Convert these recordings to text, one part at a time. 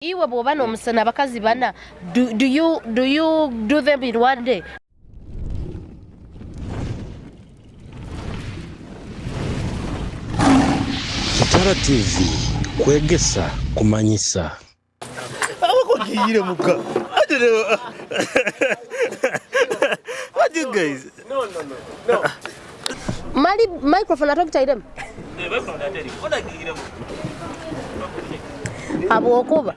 Iwe bw'oba omusana abakazi bana, do you do them in one day? Kitara TV, Kwegesa, Kumanyisa. What you guys? No. Microphone atokita idem. Abokuba.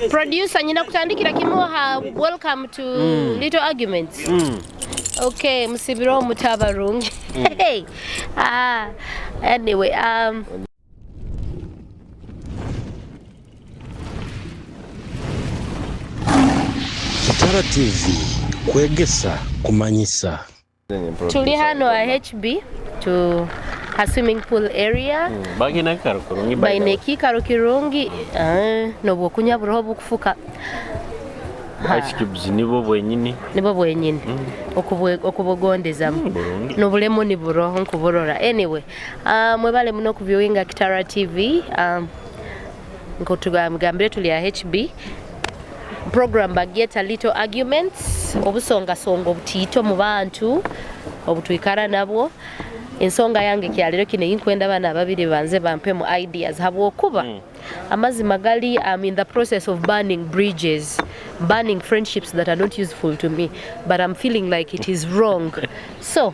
Producer nyina kutandikira kimuha welcome to Little Arguments. Okay, msibiro mutabarungi. Hey. Anyway, Kitara TV, Kwegesa, Kumanyisa. tuli hano HB to a swimming pool area. Bagina karo kurungi baineki karo kirungi no bokunya buroho bukufuka. Ice cubes nibo bwenyini. Okubogondeza no bulemo ni buroho nkuborora. Anyway, mwebale muno kuviewinga Kitara TV. Nkotugambire tuli HB program bageta Little Arguments, obusonga songo butito mu bantu obutwikara nabwo. Ensonga yange kyalero kine yinkwenda bana babiri banze bampemu ideas habwokuba amazima gali I'm in the process of burning bridges, burning friendships that are not useful to me, but I'm feeling like it is wrong. So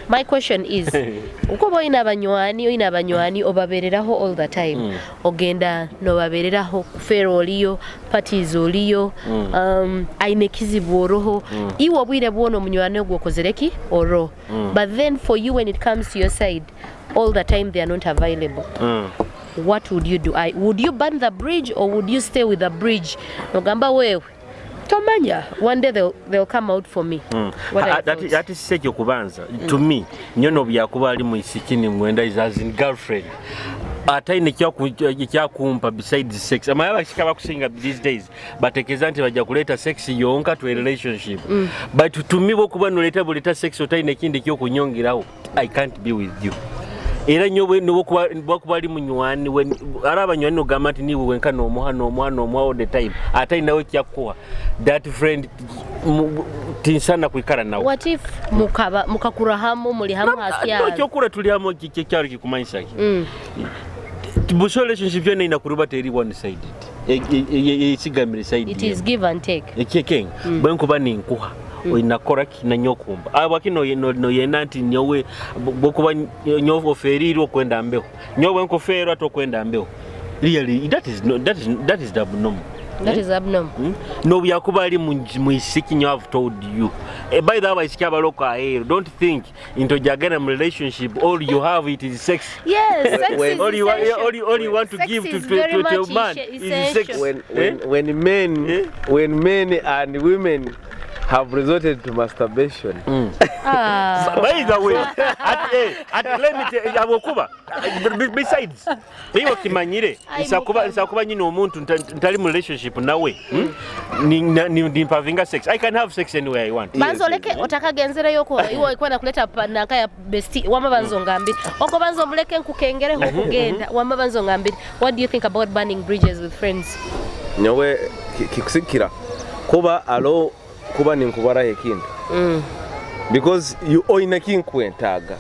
my question is, ukoba ina banywani obabereraho all the time. Ogenda no babereraho kufero oliyo, parties oliyo, ainekizi bworoho. Iwo bwire bwono munywani ogwokozereki oro. But then for you when it comes to your side, all the time they are not available. What would you do? Would you burn the bridge or would you stay with the bridge? Nogamba wewe. Tomanya, one day they'll come out for me. That is sekyo kubanza. To me, nyono byakuba ali mu isikini mwenda is as in girlfriend. Ataine kyakumpa besides sex. Amayaba kikaba kusinga these days. Batekeza nti bajja kuleta sex yonka to a relationship. But to me bokuba noleta buleta sex otaine kindi kyo kunyongirawo. I can't be with you. Era nyowe bokuba ali munywani when araba nywani ogamba nti niwe wenka n'omwana all the time ate nawe kyakkuwa that friend tinsana kwikara nawe. What if mukakurahamu muli hamu hakia kyokura tuli hamu kyari kikumanyisa ki buso relationship yone inakuruba teri one sided isigamire side it is give and take ekeken bwenkuba ninkuha oinakora kinanyokumba abaki no yena nti nyowe bokuba nyovo feriro kwenda mbeho nyowe nkofero atokwenda mbeho really that is abnormal. That is abnormal. No byakuba ali mu isiki nyo I've told you. By the way isikaba loka here don't think into jagana relationship all you have it is sex. Yes, sex is all you want to sex give is to a man is sex. When men and women have resorted to masturbation. By the way, let me tell you, abokuba. Besides, iwo kimanyire isakuba nyino omuntu ntali mu relationship nawe. Ni pavinga sex. I can have sex anywhere I want. Banzo leke otakagenzere yoko iwo ikwenda kuleta panaka ya bestie wama banzo ngambiri. Oko banzo muleke nkukengere hokugenda wama banzo ngambiri. What do you think about burning bridges with friends? Nyowe kikusikira kuba alo kuba ninkubara ekintu because you oina kinkwentaga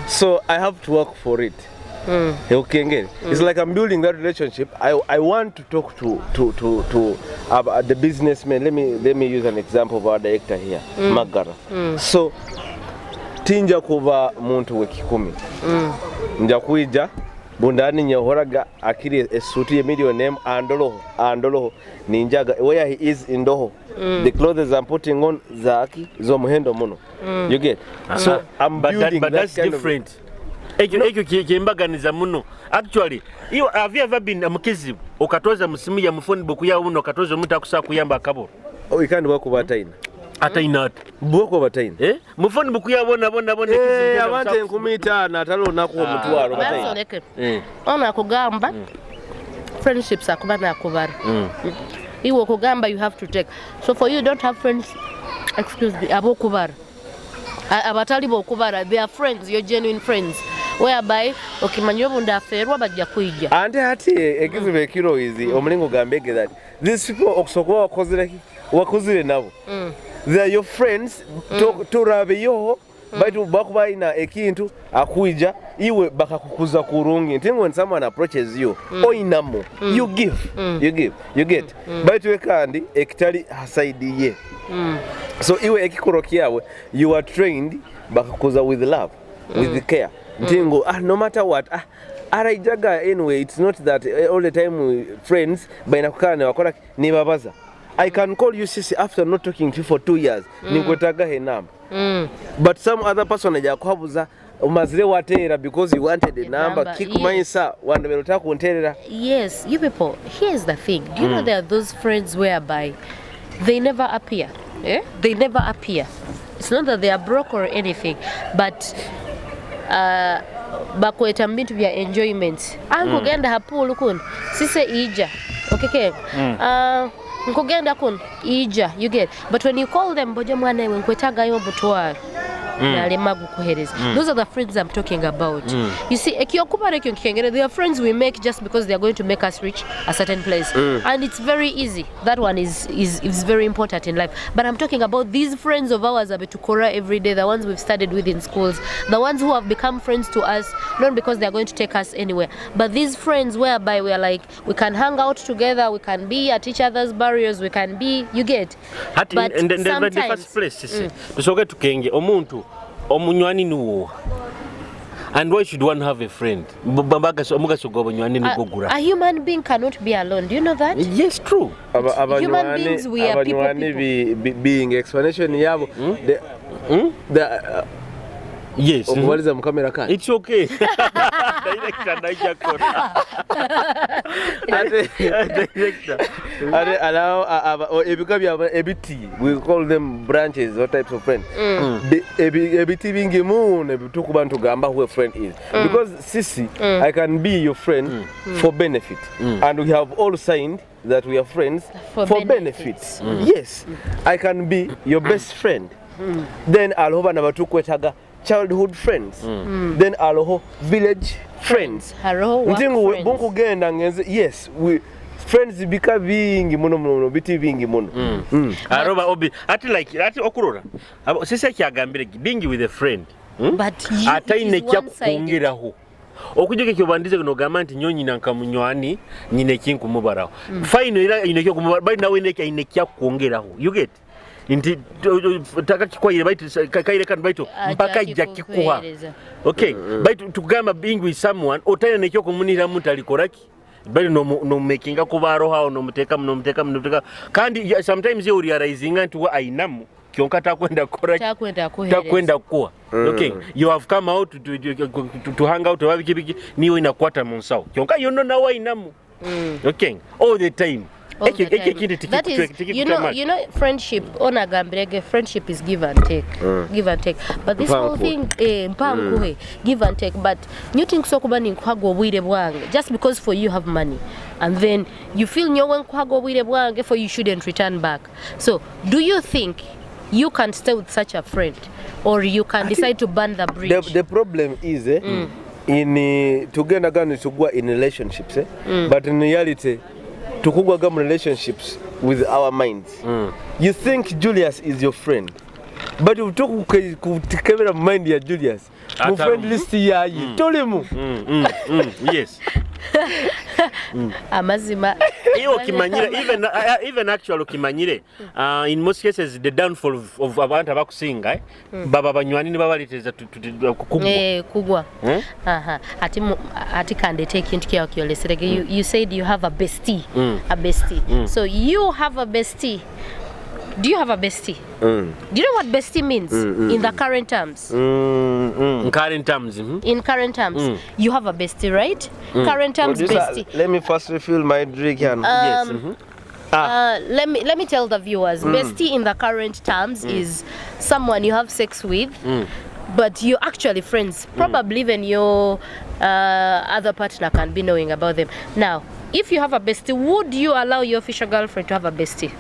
so I have to work for it. It's like I'm building that relationship. I want to talk to the businessman. Let me use an example of our director here, Magara. So tinja kuba muntu wekikumi nja kuija bundani nyahoraga akiri esuti ye million name andoloho ninjaga where he is in doho. The clothes I'm putting on zaki zo muhendo muno. You get? So I'm building but that's different. Ekyo kyembaganiza muno. Actually, have you ever been amukizi okatoza musimu ya mufoni boku ya uno okatoza omuntu akusa kuyamba akabo? Oh, ikandi wako bataina. Atainat bwoko bataina mufoni boku ya bona abante 15 atalo nako omutwalo bataina ona kugamba friendships akuba na kubara iwo kugamba you have to take. So for you don't have friends, excuse me, abokubara abatali bokubara, they are friends, you're genuine friends. whereby okimanyira obunda aferwa bajja kwijja ante ati ekizibu ekiro izi omulingo gambege that these people okusokuba wakozire nabo they are your friends turabeyo baitu bakuba ina ekintu akuija iwe bakakukuza kurungi nti when someone approaches you oinamo you give you get baitu kandi ekitali hasaidi ye so iwe ekikoro kyawe you are trained bakakuza with love with care ntingo no matter what araijaga anyway it's not that all the time friends baina kukana wakora nibabaza I can call you sisi after not talking to you for 2 years ninkwetaga he number but some other person aja kwabuza umazire watera because you wanted a number Kumanyisa wandelota kunterera. Yes, you people, here's the thing, do you know there are those friends whereby they never appear, they never appear. It's not that they are broke or anything, but bakweta mbintu bya enjoyment angogenda hapulu kun sise ija okay nkogenda kun ija you get, but when you call them boje mwana we nkwetaga yo butwara those are the friends I'm talking about. You see, they are friends we make just because they are going to make us reach a certain place, and it's very easy. That one is very important in life. But I'm talking about these friends of ours abetukora every day, the ones we've studied with in schools, the ones who have become friends to us not because they are going to take us anywhere, but these friends whereby we are like we can hang out together, we can be at each other's barriers, we can be, you get. But in the first place, tusoke tukenge omuntu omunywani nuwo. And why should one have a friend? A human being cannot be alone. Do you know that? Yes, true. Human beings, we are people. Being explanation yabo. Yes. It's okay. We call them branches or types of friends. Who a friend is. Because Sisi, I can be your friend for benefit. And we have all signed that we are friends for benefits. Yes, I can be your best friend. Then I'll have another two childhood friends, then aloho village friends. Yes, we friends bika bingi muno biti bingi muno. Aroba obi ati like ati okurora. Sisi kyagambire bingi with a friend. But ataine kya kongeraho. Okujoke kyobandize no gamanti nyonyi nankamunywani nyine kinkumubaraho. Fine ira inekyo kumubara by nawe nekya inekya kongeraho. You get? Inti taka kikwire baitu kaire kan baitu mpaka ija kikuha. Okay, baitu tugamba being with someone otaya nekyo komunira muntu alikoraki baitu no making akubaro hao no muteka kandi sometimes you realizing antu wa ainamu kyonka takwenda koraki takwenda kuwa. Okay, you have come out to hang out wabikibiki niwe inakwata monsao kyonka yono na wa ainamu. Okay, all the time. That is, you know, friendship. Friendship is give and take, give and take. But this whole thing, give and take. But you think so? Just because for you have money, and then you feel for you shouldn't return back. So, do you think you can stay with such a friend, or you can decide to burn the bridge? The problem is in together in relationships, but in reality. To kugwaga relationships with our minds. You think Julius is your friend, but you talk to mind ya Julius. My friend list ya yi. Tell him. Yes. Amazima. Even actually Kimanyire. In most cases, the downfall of abantu abakusinga, baba banywani ni babaliteza kugwa. Ati kande take into care of your lesson. You said you have a bestie. A bestie. So you have a bestie. Do you have a bestie? Do you know what bestie means in the current terms? In current terms. In current terms, you have a bestie, right? Current terms, bestie. Let me first refill my drink here. Yes. Let me tell the viewers. Bestie in the current terms is someone you have sex with, but you're actually friends. Probably even your other partner can be knowing about them. Now, if you have a bestie, would you allow your official girlfriend to have a bestie?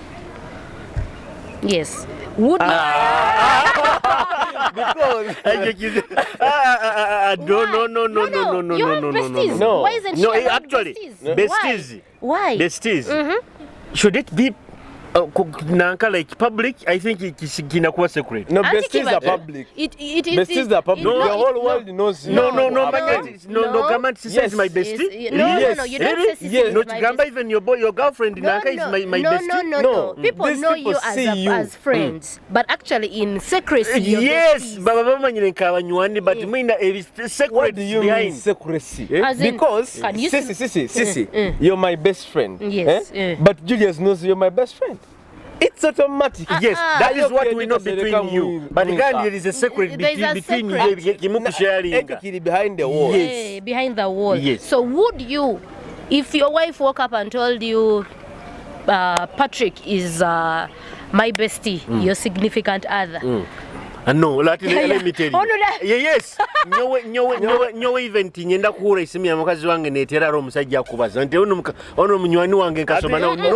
Yes. Would you? No. You have besties. No. Why isn't she No, allowed actually, besties? Why? Besties. Should it be nanka like public? I think it's kinakuwa secret. No, besties are public. It is. Besties are public. The whole world knows you. No, Gamba says my bestie. No, you don't say Sisi is No, my Gamba, bestie. even your girlfriend Nanka is my bestie. No. People These know people you see you. as friends, but actually in secrecy, you're Yes, besties. Baba manyine nkabanywani, but mina secret What do you mean behind. secrecy? As in, Because can you Sisi, you're my best friend. Yes, But Julius knows you're my best friend. It's automatic. Yes, that is what we know Okay, between you. But again, there is a secret There is a between secret. you. Kimuku sharing. Ekikiri behind the wall. Yeah, behind the wall. Yes. So would you, if your wife woke up and told you, Patrick is my bestie, your significant other? No, let me tell you. Oh, no, Yes. Nyowe event nyenda kuhura isimu ya mukazi wange netera ro musajja akubaza. Nti ono munywani wange nkasoma na no.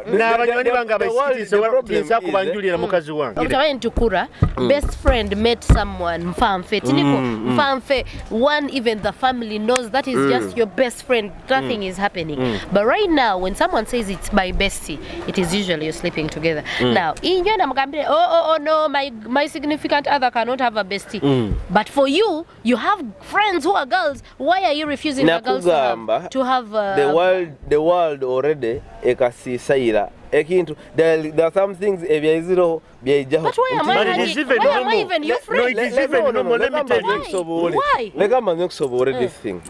Na abanywani bange abaisitisa kubanjulira mukazi wange. Utawaye ntukura, best friend met someone mfamfe. Tiniko mfamfe, one even the family knows that is just your best friend. Nothing is happening. But right now, when someone says it's my bestie, it is usually you're sleeping together. Now, no, my significant other cannot have a bestie. But for you, you have friends who are girls. Why are you refusing the girls to have the world already ekasisaira ekintu there are some things ebyiziro byejaho. But why am I even your friend? No, it is even no. Let me tell you. Why? This thing.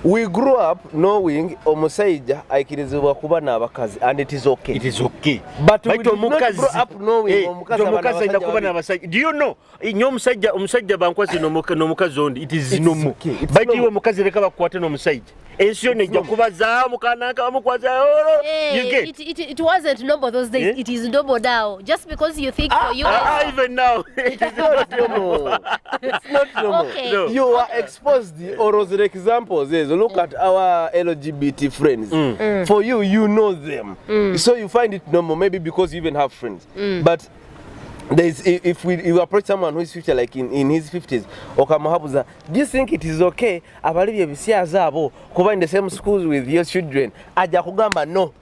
We grew up knowing omusajja aikirizibwa kuba n'abakazi, and it is okay. It is okay. But we did not grow up knowing omukazi aina kuba n'abasajja. Do you know? Inyo omusajja bankwasi n'omukazi ondi. It is normal. But iwe omukazi leka bakwate n'omusajja. Ensio nejja kubaza mukanaka bamukwaza. It wasn't normal those days. It is normal now. Just because you think for you. Even now. It's not normal. It's not normal. Okay. No. You are exposed, or the examples is look at our LGBT friends. For you, you know them. So you find it normal, maybe because you even have friends. But if you approach someone who is 50, like in his 50s, do you think it is okay? Kuba in the same schools with your children. No.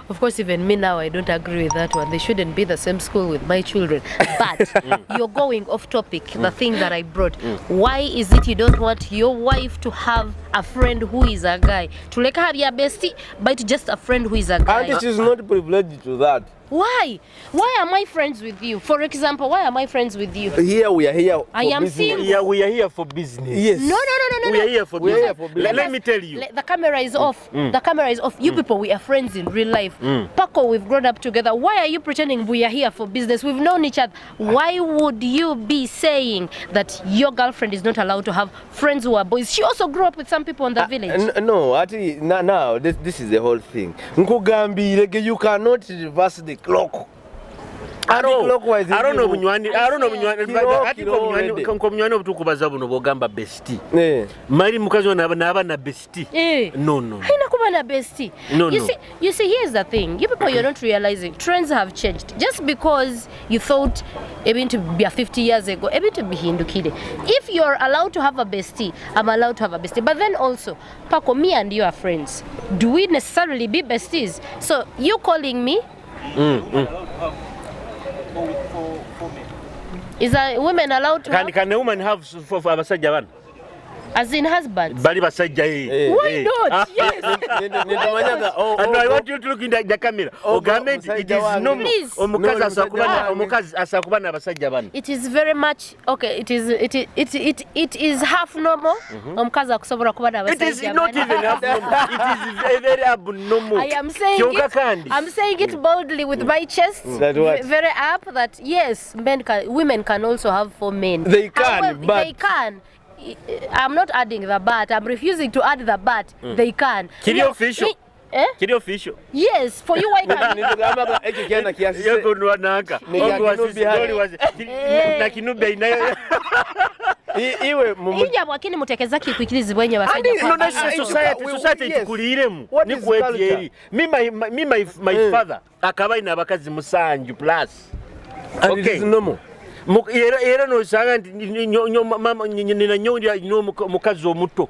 Of course, even me now, I don't agree with that one. They shouldn't be the same school with my children. But you're going off topic, the thing that I brought. Why is it you don't want your wife to have a friend who is a guy? To like have your bestie, but just a friend who is a guy. And she's not privileged to that. Why? Why am I friends with you? For example, why am I friends with you? Here we are here. I am single. Yeah, we are here for business. Yes. No. We are here for business. Let me tell you. The camera is off. The camera is off. You people, we are friends in real life. Paco, we've grown up together. Why are you pretending we are here for business? We've known each other. Why would you be saying that your girlfriend is not allowed to have friends who are boys? She also grew up with some people in the village. No, actually, now this is the whole thing. You cannot reverse the clock. I don't know bunywani. Konkomywani obutukubaza buno bogamba bestie. Mali mukazi naba na bestie. No. Haina kuba na bestie. No. You see, here's the thing. You people, you're not realizing trends have changed. Just because you thought even to be 50 years ago, even to be hindukide. If you're allowed to have a bestie, I'm allowed to have a bestie. But then also, Paco, me and you are friends. Do we necessarily be besties? So you calling me? Is a woman allowed to have? Can a woman have for abasajja bana? As in husband? Bali basajja. Why not? Yes. And I want you to look in the camera. Government, it is normal. Omukazi asakuba na basajja bana. It is very much okay. It is half normal. Omukazi akusobora kuba na basajja bana. It is not even half normal. It is very abnormal. I am saying it boldly with my chest. Very up that yes, women can also have 4 men. They can, however, but they can. I'm not adding the but. I'm refusing to add the but. They can. Kiri official. Kiri official. Yes, for you why can't you? Ija mwakini mutekeza kikwikirizi bwenye basajja kwa. Society tukuliremu ni kwetieri. Me my father akabaina abakazi musanju plus. And it is normal. Era nosanga nti nina nyonja ino mukazi omuto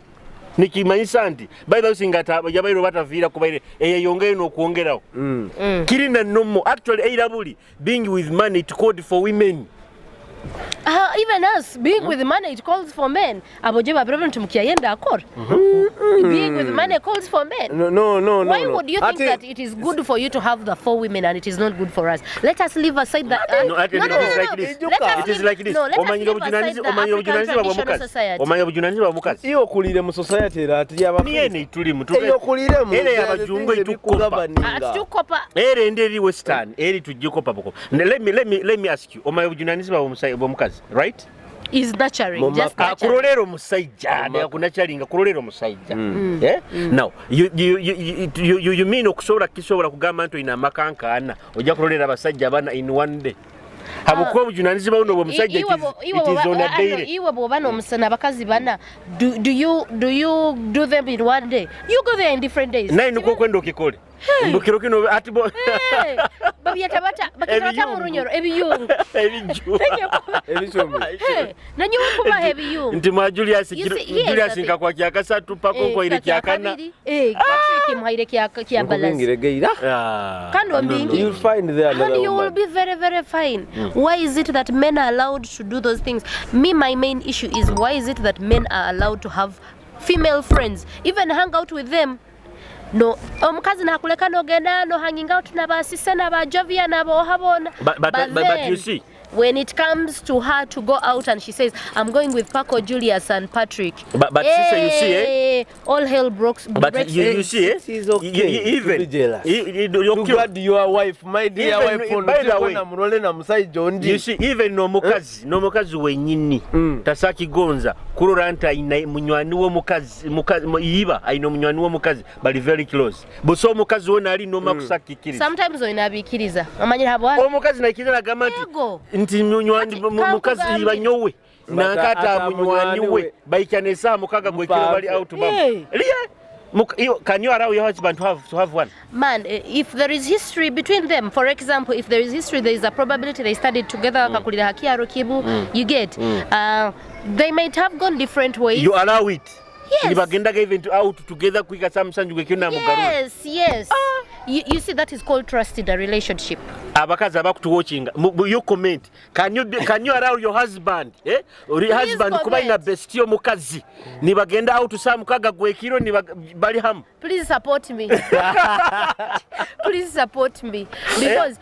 nikimanyisa nti bayiba singa yabairo bataviira kubaire eyongere n'okwongerawo kirina nomo actually eirabuli being with money it called for women. Even us being with money it calls for men. Aboje ba problem tumkiayenda akor. Being with money calls for men. No. Why would you think that it is good for you to have the 4 women and it is not good for us? Let us leave aside that. It is like this. Omanyiro bujunanizi bamukazi. Iyo kulire mu society ati yaba. Niye ni tulimu. Iyo kulire mu. Ere yabajungo itukopa. Ere nderi western. Ere tujikopa boko. Let me ask you. Omanyiro bujunanizi bamukazi, right? Is nurturing, just nurturing. Kurolero musajja ne akunachalinga kurolero musajja. Now you mean okusobola kisobola kugamba nto ina makankana ojja kurolera abasajja abana in one day. Habukuwa bujunanizi bawuno bwo musajja it is on a daily. Iwe bobana omusana bakazi bana do you do them in one day? You go there in different days. Nine uko kwenda okikole. Mbukiro kino atibo. Babiyatabata bakirata mu runyoro ebiyungu. Ebijumbi. Nanyo kuba ebiyungu. Nti ma Julius nka kwa kyakasatu pako ko ile kyakana. Patrick muhaire kya balance. Kando mbingi. You find there another and you will be very very fine. Why is it that men are allowed to do those things? My main issue is why is it that men are allowed to have female friends, even hang out with them? No, omukazi nakuleka nogenda no hanging out na basise na bajovia na bohabona. But you see, when it comes to her to go out and she says, I'm going with Paco, Julius and Patrick. But sister, you see, all hell breaks. But you see, it is okay even to be jealous. You got your wife, my dear wife, by the way, you see, even no mukazi wenyini, tasaki gonza, kuroranta ina munywani wo mukazi yiba, aino munywani wo mukazi, but very close. But so mukazi wona ali no makusaki kiriza. Sometimes when abikiriza, amanyira habwa. Mukazi nakiriza na gamati. Nti munywani mukazi yibanyowe nakata munywani we baikanesa mukaga gwekiro bali out bam. Can you allow your husband to have one? Man, if there is history between them, for example, if there is history, there is a probability they studied together. You get, they might have gone different ways. You allow it. Yes. Even out together quicker yes. You see, that is called trust in a relationship. Abakazi abakutu watching, you comment. Can you allow your husband, or your husband kuba ina bestio mukazi nibagenda out to some mukaga gwekiro nibali ham? Please support me. Please support me, because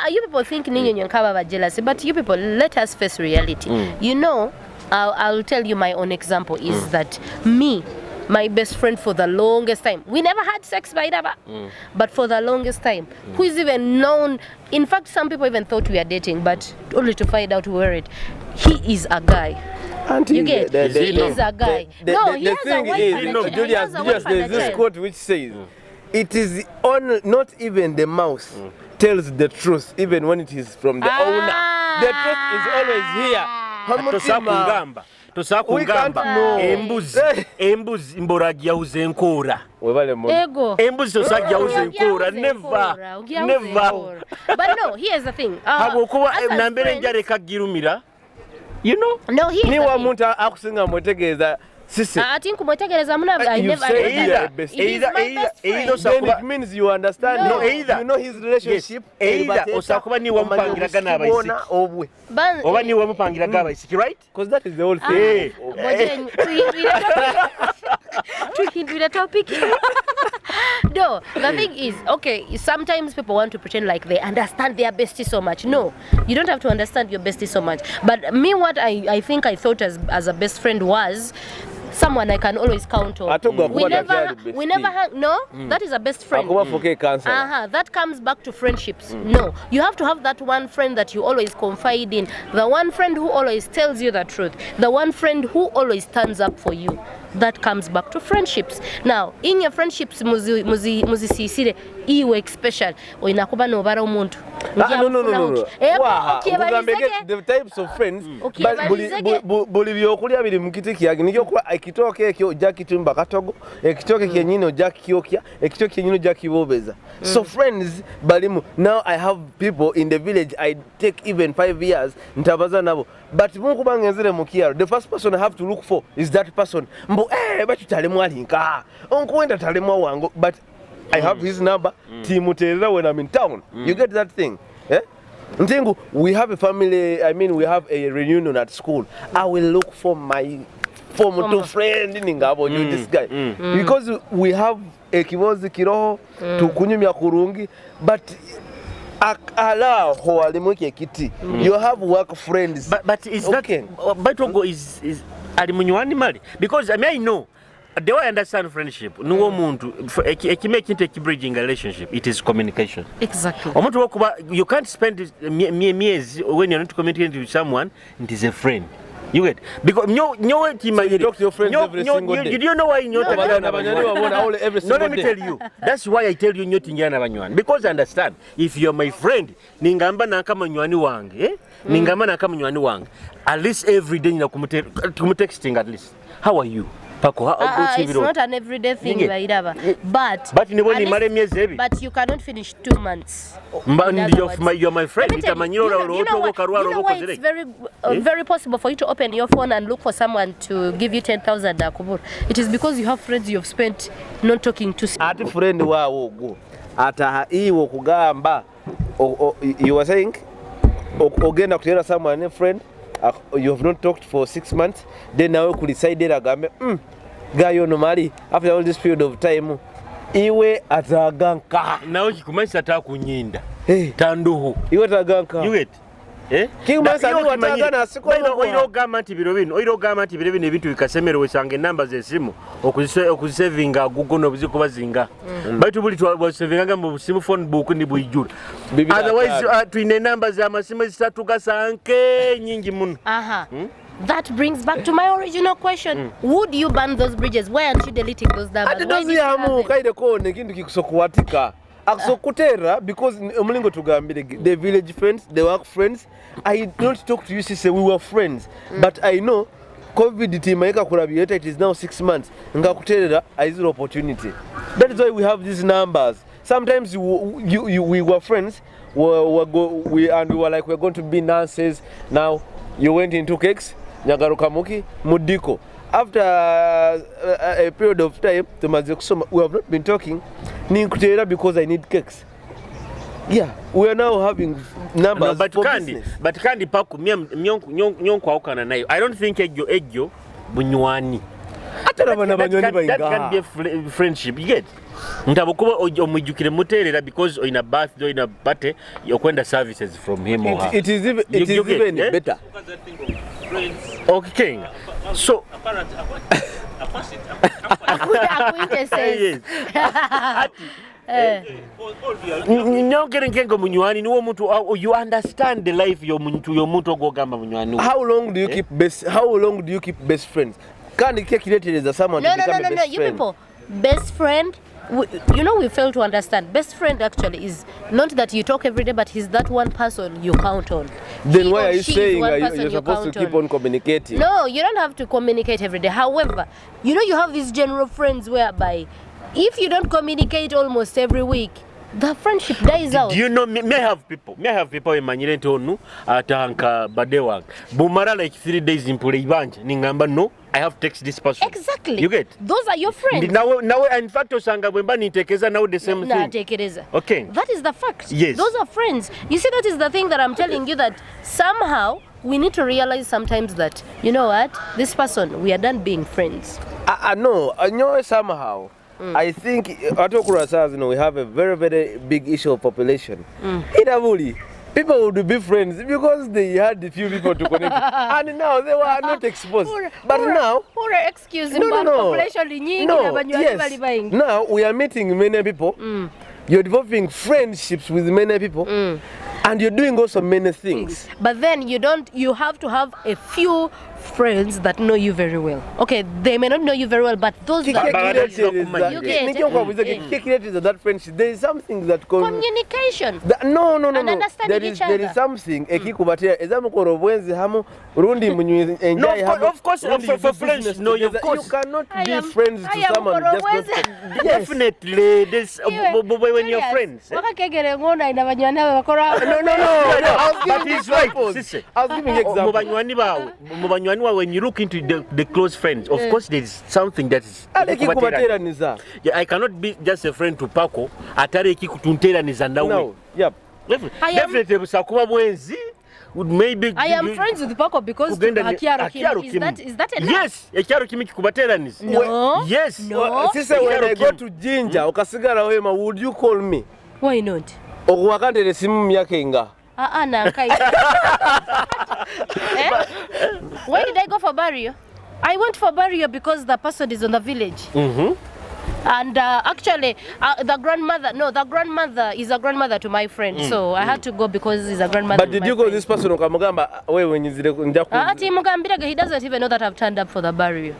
you people think ninyo nyankaba jealousy, but you people, let us face reality. You know, I'll tell you my own example is that my best friend for the longest time, we never had sex by Daba, but for the longest time, who is even known, in fact some people even thought we are dating, but only to find out we weren't. He is a guy. You get, he is a guy. The thing is, Julius, there's this quote which says, it is on not even the mouse tells the truth, even when it is from the owner. The truth is always here. Tosakungamba embuzi mboragia uzenkora ego embuzi tosajja uzenkora never. But no, here's the thing, habokuba nambere njare kagirumira, you know, no, he ni wa muntu akusinga mwetegereza sisi ati nkumwetegereza muna I never either then it means you understand. No, either you know his relationship, either osakuba ni wamupangira gana abaisi oba ni wamupangira gaba abaisi, right? Because that is the whole thing. Tuhindwira topic. No, the thing is, okay, sometimes people want to pretend like they understand their bestie so much. No, you don't have to understand your bestie so much. But me, what I think I thought as a best friend was someone I can always count on. We never hang. No, that is a best friend. That comes back to friendships. No, you have to have that one friend that you always confide in, the one friend who always tells you the truth, the one friend who always stands up for you. that comes back to friendships. Now, in your friendships, muzisisire iwe special. Oinakuba no bara omuntu. No. The types of friends. Buli byokulya biri mu kiti kyage nikyo kuba ekitooke ekyo ojja kitumba katogo, ekitooke kyennyini ojja kikyokya, ekitooke kyennyini ojja kibobeza. So friends balimu. Now I have people in the village I take even 5 years ntabaza nabo. But munkuba ngenzire mu kyalo, the first person I have to look for is that person. Mbu batu talemu alinka. Onkuwenda talemu wango, but I have his number. Timuterera when I'm in town. You get that thing? Eh? Ntingu, we have a family, I mean we have a reunion at school. I will look for my former two friend ningabo knew this guy. Because we have a kibozi kiroho tukunyumya kurungi, but allow hoalimuke kiti. You have work friends. But is okay. That Batogo is alimunywani mali? Because I mean I know the way I understand friendship, no muntu make it a bridging relationship. It is communication. Exactly. You can't spend years when you're not communicating with someone. It is a friend. You get because you talk to your friends every single day. Did you know why you every single day? Let me tell you. That's why I tell you nyotingana banywani. Because I understand. If you're my friend, ningamba na kama nywani wange, ningamba na kama nywani wange. At least every day na kumutexting at least. How are you? It's not an everyday thing, but you cannot finish 2 months. You're my friend. You know why it's very possible for you to open your phone and look for someone to give you 10,000 nakubur. It is because you have friends you have spent not talking to. Ati friend wao go. Ata iwo kugamba. You were saying ogenda kutera someone a friend. You have not talked for 6 months. Then now could decide agambe. Guy normally after all this period of time iwe ataganka nawe Kumanyisa atakunyinda tanduhu iwe ataganka you get Kumanyisa ni watagana asiko oiro gamanti biro bino ebintu bikasemero wesange number zesimu okuzisavinga Google no buziko bazinga baitu buli twasavinga mu simu phone book ni buyijura otherwise twine numbers za masimu zitatu gasanke nyingi muno. That brings back to my original question. Would you burn those bridges? Why aren't you deleting those numbers? Because the village friends, the work friends, I don't talk to you since we were friends. But I know COVID timaika kurabieta, it is now 6 months. Ngakuterera is an opportunity. That is why we have these numbers. Sometimes we were friends, we were like we're going to be nurses. Now you went into cakes. Nyagarukamuki Mudiko. After a period of time, we have not been talking. Because I need cakes. Yeah, we are now having numbers for business. But kandi paku nyonko aukana nayo. I don't think egyo bunywani. That can be a friendship. You get? Ntabukuba omujukire muterera because in a birthday in a birthday yokwenda services from him or her. It is even better. Okay. So you understand the life your muntu ogogamba munywani. How long do you keep best friends? Can you calculate it as someone to become a best friend? You people, best friend, we fail to understand. Best friend actually is not that you talk every day, but he's that one person you count on. Then why are you saying you're supposed to keep on communicating? No, you don't have to communicate every day. However, you have these general friends whereby if you don't communicate almost every week, the friendship dies out. Do you know, may have people in Manyirente onu atahanka badewang. Bumara like 3 days in Pulibanja. Ningamba no, I have text this person. Exactly. You get? Those are your friends. Now in fact Osanga Bwemba ni tekeza now the same thing. Tekereza. Okay. That is the fact. Yes. Those are friends. You see, that is the thing that I'm telling you, that somehow we need to realize sometimes that, you know what, this person, we are done being friends. I know somehow. I think we have a very, very big issue of population. In Abuli, people would be friends because they had a few people to connect. And now they were not exposed. But now... Yes. Now we are meeting many people. You're developing friendships with many people. And you're doing also many things. But then you have to have a few friends that know you very well. Okay, they may not know you very well, but those that you get that friendship. There is something that communication. No. And understanding each other. There is something. Ekikubatia ezamukoro bwenzi hamu rundi munyu enjoy hamu. Of course, for friends, no, of course. You cannot be friends to someone just definitely. This when you're friends. No. But he's right. I was giving example. When you look into the close friends, of course there is something that is. Yeah, I cannot be just a friend to Paco. Atareki kutunteraniza nawe. No. Yep. Definitely busakuba bwenzi. Maybe I am friends with Paco because to Akiaro Kim. Is that enough? Yes, Akiaro Kim kikubateraniza. No. Yes. No. Sister, when I go to Jinja, okasigara wema, would you call me? Why not? Okuwakandere simu myaka enga. Nankai. Why did I go for burial? I went for burial because the person is on the village. And actually, the grandmother is a grandmother to my friend. So I had to go because he's a grandmother. But did you go this person ukamugamba we when he doesn't even know that I've turned up for the burial.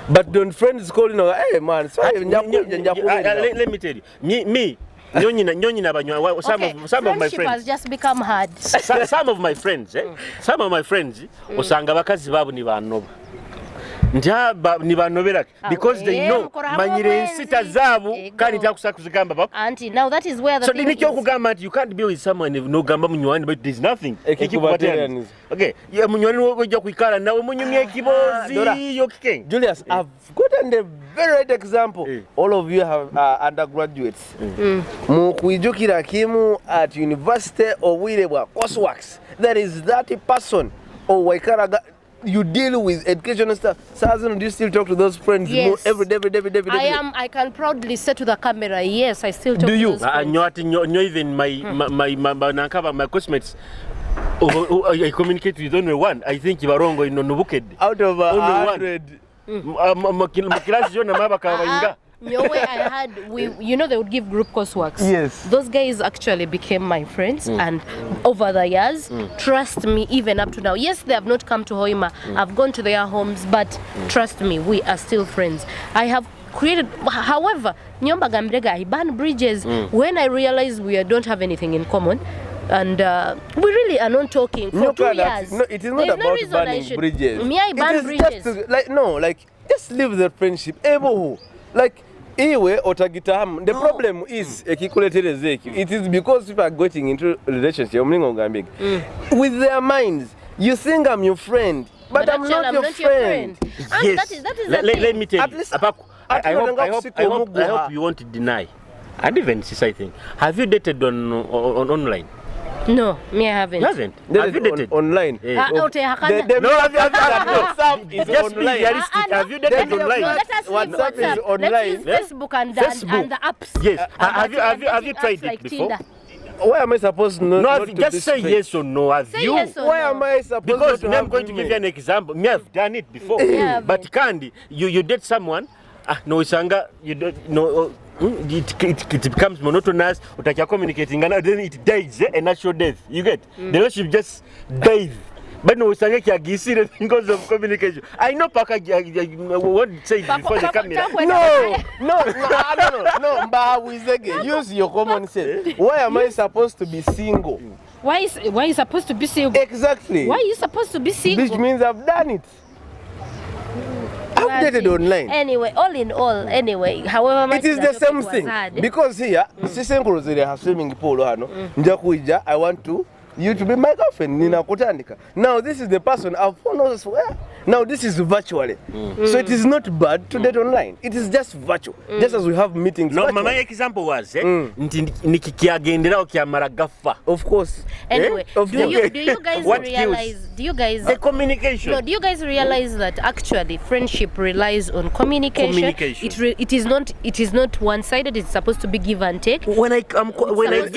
But don't friends call you know, hey man, sorry, let me tell you. Me some of my friends has just become hard. Some of my friends, usanga bakazi babu ni banoba. Because they know manyire nsita zabu kandi takusa kuzigamba bako. Auntie, now that is where the thing is. You can't be with someone if no gamba munywani, but there's nothing. Okay, yeah, munywani wojja kuikala nawe munyumye ekibozi yo kikeng. Julius, I've gotten a very right example. All of you have undergraduates. Mu kuijukira kimu at university or wirebwa courseworks. There is that person or waikara you deal with educational stuff. Sazan, do you still talk to those friends? Yes. Every day. I can proudly say to the camera, yes, I still talk to those friends. Even my classmates. I communicate with only one. I think you are wrong in Nubuked. Out of 100. No way I had, they would give group courseworks. Yes. Those guys actually became my friends and over the years, trust me, even up to now. Yes, they have not come to Hoima. I've gone to their homes, but trust me, we are still friends. I have created, however, Nyomba Gambrega, I burned bridges when I realized we don't have anything in common. And we really are not talking for 2 years. No, it is not about burning bridges. Me, I burn bridges. Just leave the friendship. Iwe otagitahamu. The problem is it is because people are getting into relationship with their minds. You think I'm your friend, but I'm not your friend. Yes. That is let me tell you. I hope you won't deny. And even I think. Have you dated on online? No, me I haven't. You haven't? Have you dated? Online? Just be realistic. Have you dated online? WhatsApp is online. Let's use Facebook and the apps. Yes. Have you tried it before? Tinder. Why am I supposed to not to just say yes or no? Have you? Yes or Why no. am I supposed Because to I'm going to give you an example. Me, I've done it before. But Candy, you date someone. No, Isanga, you don't know. It becomes monotonous. Utakia communicating, and then it dies a natural death. You get the relationship just dies. But no, because of communication. I know Paka what say before the camera. No. But use your common sense. Why am I supposed to be single? Why are you supposed to be single? Exactly. Why are you supposed to be single? Which means I've done it. I've dated online. Anyway, all in all, however much it is the same thing. Because here, have swimming pool. I want you to be my girlfriend. Now this is the person I've found elsewhere. Now this is virtually. So it is not bad to date online. It is just virtual. Just as we have meetings. No, my example was of course. Anyway, do you guys realize? Do you guys the communication? No, do you guys realize that actually friendship relies on communication? It is not one-sided. It's supposed to be give and take. When I give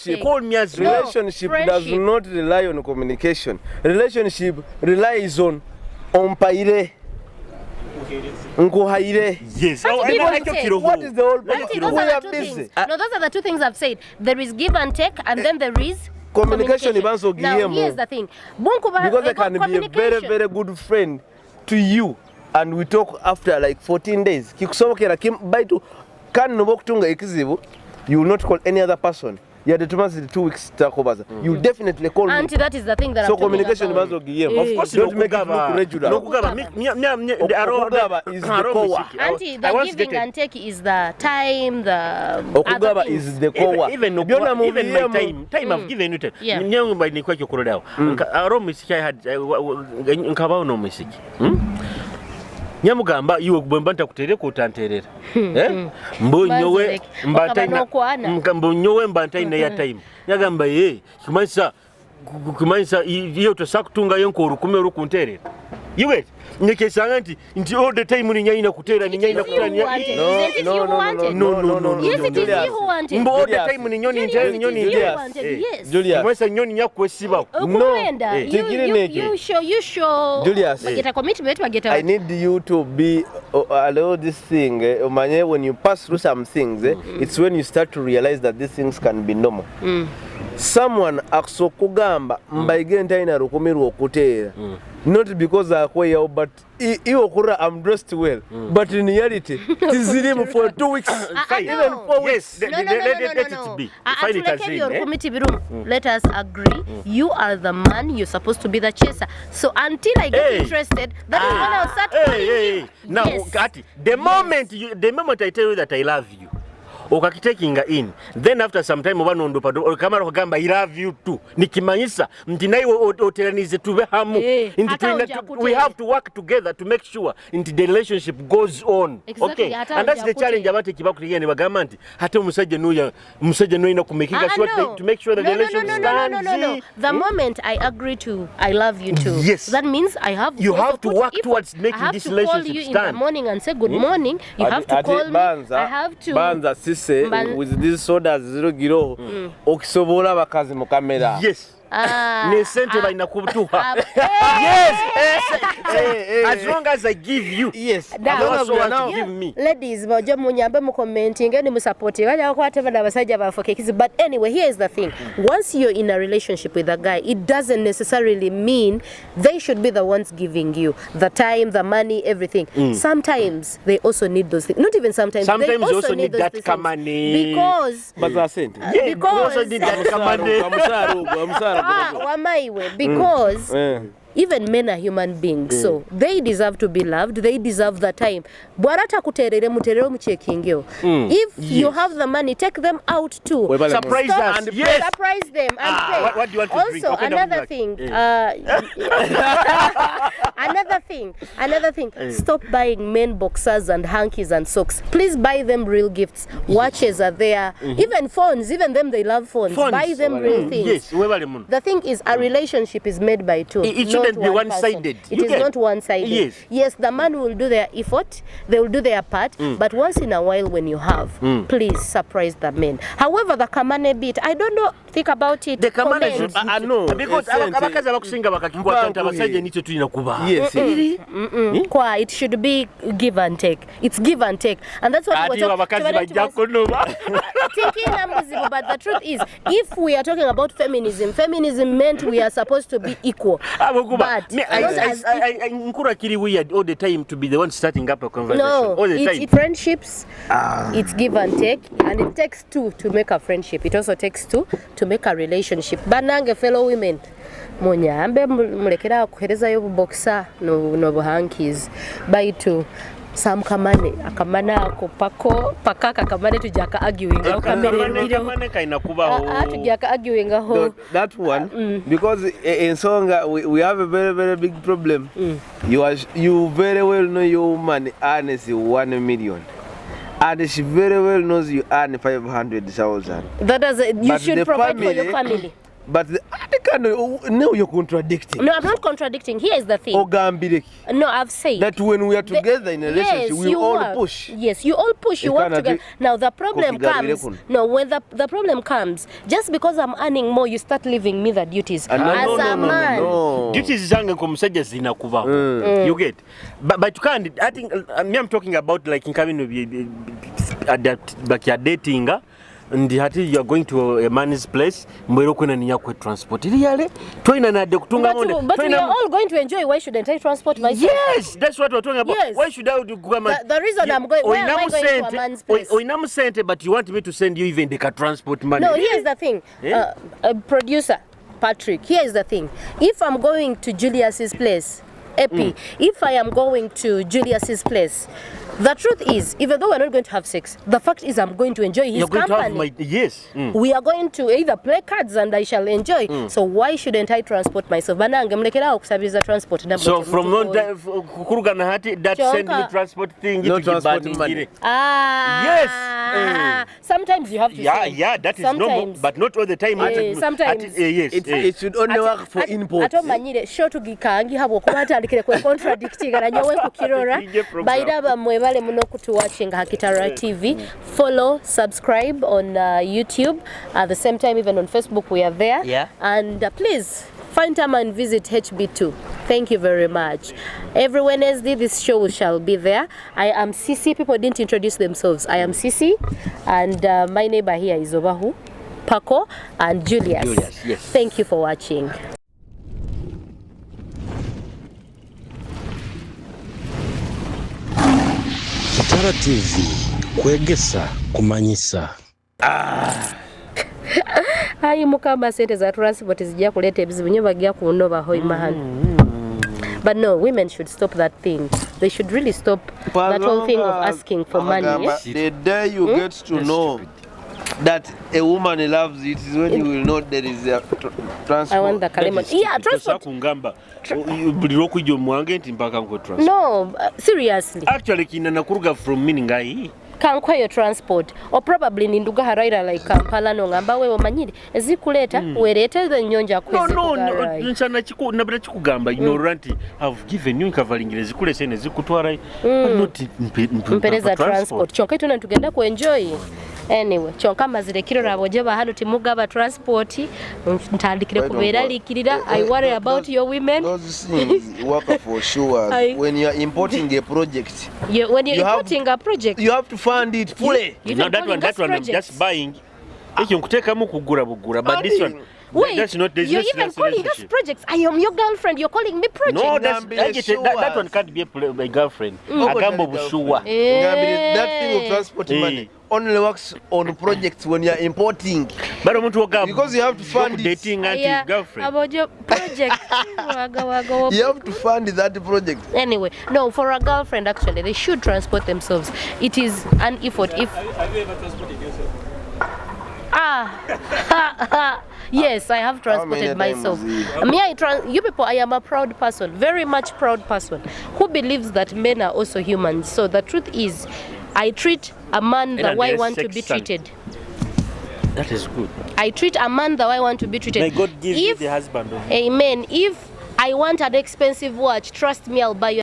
you call me as relationship does not rely on communication. Relationship relies on paire. Yes. What is the whole point? We are busy. No, those are the two things I've said. There is give and take, and then there is communication is also Now, here's the thing. because I can be a very, very good friend to you, and we talk after like 14 days. Kikusobokera baitu kan no bokutunga ekizibu, you will not call any other person. You had the 2 weeks takobaza. You definitely call me. Auntie, that is the thing that so I'm talking communication about. is also game. Of course, don't make it look regular. Okugaba is the core. Auntie, the giving and take is the time, the Okugaba is the core. Even my time I've given you time. Nyangu by ni kwaki kurodao. Aro misiki I had nkabao no misiki. Nyamugamba iwe kubembanta kutere ko utanterera. Mbonyowe mbanta ina ya time. Nyagamba Kumanyisa iyo tosakutunga yonko rukume rukunterera. You wait. Nyekesanga nti all the time ni nyina kutera ni nyina kutera. No. Yes, it is you who wanted. Mbo all the time ni nyoni Yes. Julius. Kumanyisa nyoni nyakwesiba. No. You show. Julius. I need you to be allow this thing. When you pass through some things, it's when you start to realize that these things can be normal. Someone aksokugamba mbaigenda ina rukumiru okutera. Not because but I'm dressed well. But in reality, this is him for 2 weeks. Even 4 weeks. Let it be. Let us agree. You are the man. You're supposed to be the chaser. So until I get interested, that is when I'll start calling you. Now, Kati, the moment I tell you that I love you, okakitekinga in, then after some time obanondo pado kamara kugamba I love you too nikimanyisa nti naiwe oteranize tube hamu we have to work together to make sure the relationship goes on. Exactly, okay, and that's the challenge abate kibakuligene bagamba nti hate omusajja no ina kumakinga sure to make sure the relationship stands. No. The moment I agree to I love you too, yes, that means I have you have to work towards making this relationship stand. I have to call you in the morning and say good morning. You have to call me. I have to with these sodas 0 kilo okisobola bakazi mu kamera. Yes. Ne sente baina kutuha. Yes. As long as I give you. Yes. Now give me. Ladies, bojo munyambe mu commenting ngeni mu support bajja kwate bana basajja bafokekizi. But anyway, here is the thing. Once you're in a relationship with a guy, it doesn't necessarily mean they should be the ones giving you the time, the money, everything. Sometimes they also need those things. Not even sometimes. They also need that kamane. Because also need that kamane. Because even men are human beings, so they deserve to be loved, they deserve the time. Bwarata kuterere muterero muchekingyo. If you have the money, take them out too. Surprise us. And surprise them and pay. What do you want to drink? Also, another thing. Another thing. Stop buying men boxers and hankies and socks. Please buy them real gifts. Watches are there. Even phones, even them they love phones. Buy them real things. Yes. The thing is, a relationship is made by two. It shouldn't be one-sided. It is not one-sided. Yes, the man will do their effort, they will do their part, but once in a while when you have, please surprise the men. However, the kamane bit, I don't know, think about it. The kamane should, I know. Because abakazi abakusinga bakakikwata abasajja nicho tulina kuba. Yes. It should be give and take. It's give and take. And that's what we're talking about. But the truth is, if we are talking about feminism meant we are supposed to be equal. But I Nkura weird all the time to be the one starting up a conversation. No, all the time. It's friendships. It's give and take, and it takes two to make a friendship. It also takes two to make a relationship. Banange fellow women, munyambe mulekera kuhereza yo boxer no hankies. Buy two. Some kamane akamana ako pakaka kamane tujaka arguing kamane kaina kuba tujaka arguing ho that one because in Songa we have a very, very big problem. You very well know your woman earns 1 million. And she very well knows you earn 500,000. That doesn't. You should provide for your family. But you're contradicting. No, I'm not contradicting. Here is the thing. No, I've said that when we are together in a relationship, we all push. Yes, you all push. You work together. Now the problem comes. No, when the problem comes, just because I'm earning more, you start leaving me the duties. As a man, duties zanga kumusajja zinakuba. You get. But you can't. I think I'm talking about like in coming adapt, like you're dating. ndi hati you are going to a man's place mbero kwena ninya kwe transport ili yale toina nade kutunga monde But we are all going to enjoy. Why shouldn't I transport myself? Yes, that's what we're talking about. Yes. Why should I do The reason I'm going, why am I going to a man's place? Oinamu sente, but you want me to send you even the car transport money. No, here's the thing. Producer Patrick, here is the thing. If I'm going to Julius's place, Epi, if I am going to Julius's place, the truth is, even though we're not going to have sex, the fact is I'm going to enjoy his You're going company. to have yes. We are going to either play cards and I shall enjoy. So why shouldn't I transport myself? Bananga mlekera okusabiza transport. So from kuruga na hati that send me transport thing No itu transport kibani money. ngire. Yes. Sometimes you have to say. Yeah, that is normal, but not all the time. Sometimes. Yes. It should only work for imports. Atomanyire show tugikangi habo kubatandikire kwe contradicting nyowe kukirora baida mwe bale muno kutuwatching Kitara TV. Follow, subscribe on YouTube. At the same time, even on Facebook, we are there. Yeah. And please find time and visit HB2. Thank you very much. Every Wednesday, this show shall be there. I am Sisi. People didn't introduce themselves. I am Sisi, and my neighbor here is Obahu, Paco, and Julius. Yes. Thank you for watching. Kitara TV, Kwegesa, Kumanyisa. Hayi mukamba sente za transport zijja kuleta ebizibu nyo bagya kunoba hoyi mahano. But no, women should stop that thing. They should really stop that whole thing of asking for money. The day you get to know that a woman loves it is when you will know there is a transport. I want the Kalemon. Yeah, transport. Kungamba buliro kujo mwange nti mpaka ngo transport. No, seriously. Actually kina nakuruga from meaning ngai. Kankwa your transport or probably ninduga haraira like Kampala no ngamba wewe manyiri ezikuleta werete the nyonja kwezi no nchana chiku nabira chikugamba ignorant have given you cavaling zikule sene zikutwara not mpereza transport chonka tuna tugenda ku enjoy. Anyway, chonka mazire kiro raboje bahano timugaba transport ntandikire kubera likirira. I worry about your women. Those things work for sure. When you are importing a project, when you're importing a project, you have to fund it fully. No, that one I'm just buying. Ekyo nkutekamu kugura bugura, but this one wait, that's not you're even calling us projects. I am your girlfriend. You're calling me project. No, that one can't be a girlfriend. Agambo bushuwa. That thing of transporting money only works on projects when you're importing. Because you have to fund it. Dating girlfriend. About your project. You have to fund that project. Anyway, no, for a girlfriend actually, they should transport themselves. It is an effort. If have you ever transported yourself? Yes, I have transported myself. You people, I am a proud person, very much proud person, who believes that men are also humans. So the truth is, I treat a man the way I want to be treated. That is good. I treat a man the way I want to be treated. May God give you the husband. Amen. If I want an expensive watch, trust me, I'll buy you.